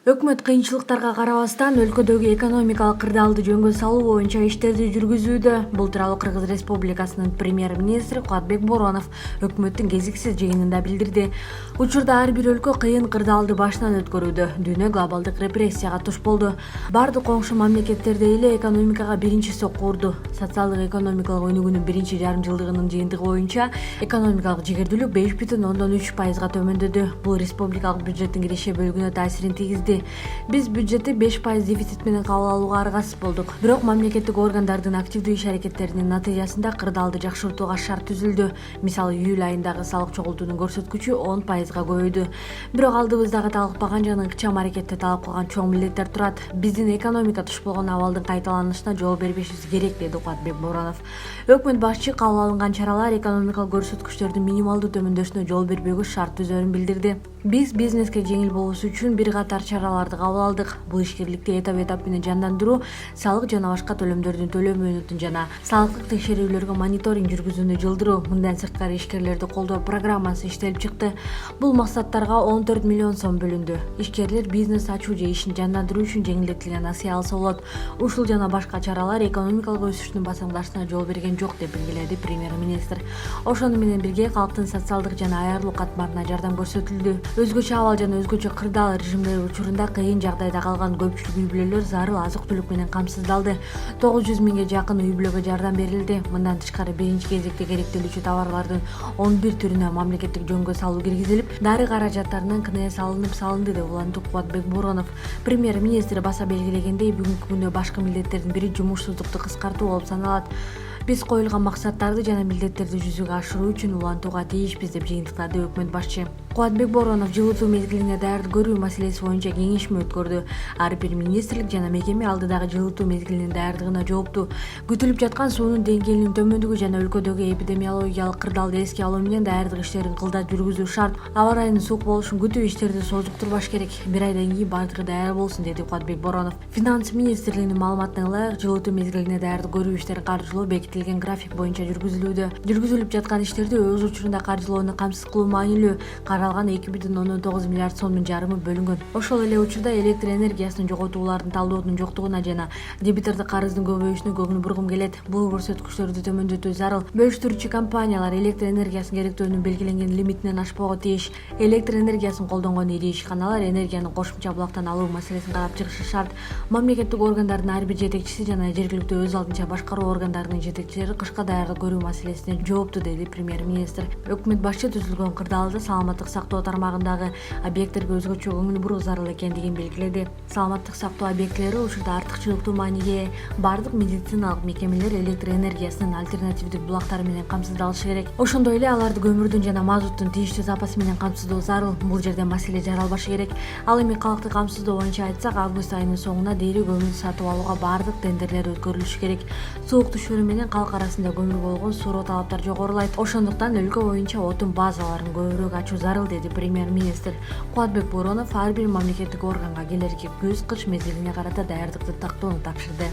Өкмөт кыйынчылыктарга карабастан өлкөдөгү экономикалык кырдаалды жөнгө салуу боюнча иштерди жүргүзүүдө. Бул тууралуу Кыргыз Республикасынын премьер-министри Кубатбек Боронов өкмөттүн кезексиз жыйынында билдирди. Учурда ар бир өлкө кыйын кырдаалды башынан өткөрүүдө. Дүйнө глобалдык репрессияга туш болду. Бардык коңшу мамлекеттерде эле экономикага биринчи сокку урду. Социалдык экономикалык өнүгүүнүн биринчи жарым жылдыгынын жыйынтыгы боюнча экономикалык жигердүүлүк 5,3%га төмөндөдү. Бул республикалык бюджеттин киреше бөлүгүнө таасирин тийгизди. Биз бюджетти 5% дефицит менен кабыл алууга аргасыз болдук. Бирок мамлекеттик органдардын активдүү иш-аракеттеринин натыйжасында кырдаалды жакшыртууга шарт түзүлдү. Мисалы, июль айындагы салык чогултуунун көрсөткүчү 10%га көбөйдү. Бирок алдыбыздагы талыкпаган жана ыкчам аракетти талап кылган чоң милдеттер турат. Биздин экономика туш болгон абалдын кайталанышына жол бербешибиз керек, деди Кубатбек Боронов. Өкмөт башчы кабыл алынган чаралар экономикалык көрсөткүчтөрдүн минималдуу төмөндөшүнө жол бербөөгө шарт түзөөрүн билдирди. Биз бизнеске жеңил болуусу үчүн бир катар чараларды кабыл алдык. Бул ишкерликти этап менен жандандыруу, салык жана башка төлөмдөрдүн төлөө мөөнөтүн жана салыктык текшерүүлөргө мониторинг жүргүзүүнү жылдыруу, мындан сырткары ишкерлерди колдоо программасы иштелип чыкты. Бул максаттарга 14 миллион сом бөлүндү. Ишкерлер бизнес ачуу же ишин жандандыруу үчүн жеңилдетилген несие алса болот. Ушул жана башка чаралар экономикалык өсүштүн басаңдашына жол берген жок, деп белгиледи премьер-министр. Ошону менен бирге калктын социалдык жана аярлуу катмарына жардам көрсөтүлдү. Өзгөчө абал жана өзгөчө кырдаал режимдери учурунда кыйын жагдайда калган көпчүлүк үй бүлөлөр зарыл азык-түлүк менен камсыздалды. 900 миңге жакын үй бүлөгө жардам берилди. Мындан тышкары биринчи кезекте керектелүүчү товарлардын 11 түрүнө мамлекеттик жөнгө салуу киргизилип, дары каражаттарынан КНС салынды, деп улантты Кубатбек Боронов. Премьер-министр баса белгилегендей, бүгүнкү күндө башкы милдеттердин бири жумушсуздукту кыскартуу болуп саналат. Биз коюлган максаттарды жана милдеттерди жүзөгө ашыруу үчүн улантууга тийишпиз, деп жыйынтыктады өкмөт башчы. Кубатбек Боронов жылытуу мезгилине даярдык көрүү маселеси боюнча кеңешме өткөрдү. Ар бир министрлик жана мекеме алдыдагы жылытуу мезгилинин даярдыгына жоопту. Күтүлүп жаткан суунун деңгээлинин төмөндүгү жана өлкөдөгү эпидемиологиялык кырдаалды эске алуу менен даярдык иштерин кылдат жүргүзүү шарт. Аба ырайынын суук болушун күтүп, иштерди созуктурбаш керек. Бир айдан кийин бардыгы даяр болсун, деди Кубатбек Боронов. Финанс министрлигинин маалыматына ылайык, жылытуу мезгилине даярдык көрүү иштерин каржылоо бекитилген график боюнча жүргүзүлүүдө. Жүргүзүлүп жаткан иштерди өз учурунда каржылоону камсыз кылуу маанилүү. Каралган 2,9 миллиард сомдун жарымы бөлүнгөн. Ошол эле учурда электр энергиясынын жоготуулардын талдоонун жоктугуна жана дебитордук карыздын көбөйүшүнө көңүл бургум келет. Бул көрсөткүчтөрдү төмөндөтүү зарыл. Бөлүштүрүүчү компаниялар электр энергиясын керектөөнүн белгиленген лимитинен ашпоого тийиш. Электр энергиясын колдонгон ири ишканалар энергияны кошумча булактан алуу маселесин карап чыгышы шарт. Мамлекеттик органдардын ар бир жетекчиси жана жергиликтүү өз алдынча башкаруу органдарынын жетекчилери кышка даярдык көрүү маселесине жоопту, деди премьер-министр. Өкмөт башчы түзүлгөн кырдаалды саламаттык сактоо тармагындагы объекттерге өзгөчө көңүл буруу зарыл экендигин белгиледи. Саламаттык сактоо объектилери учурда артыкчылыктуу мааниге ээ. Бардык медициналык мекемелер электр энергиясынын альтернативдик булактары менен камсыздалышы керек. Ошондой эле аларды көмүрдүн жана мазуттун тийиштүү запасы менен камсыздоо зарыл. Бул жерде маселе жаралбашы керек. Ал эми калкты камсыздоо боюнча айтсак, август айынын соңуна дейри көмүр сатып алууга бардык тендерлер өткөрүлүшү керек. Суук түшүрүү менен калк арасында көмүр болгон суроо талаптар жогорулайт. Ошондуктан өлкө боюнча отун базаларын көбүрөөк ачуу зарыл, деди премьер-министр. Кубатбек Боронов ар бир мамлекеттик органга келерки күз-кыш мезгилине карата даярдыкты тактоону тапшырды.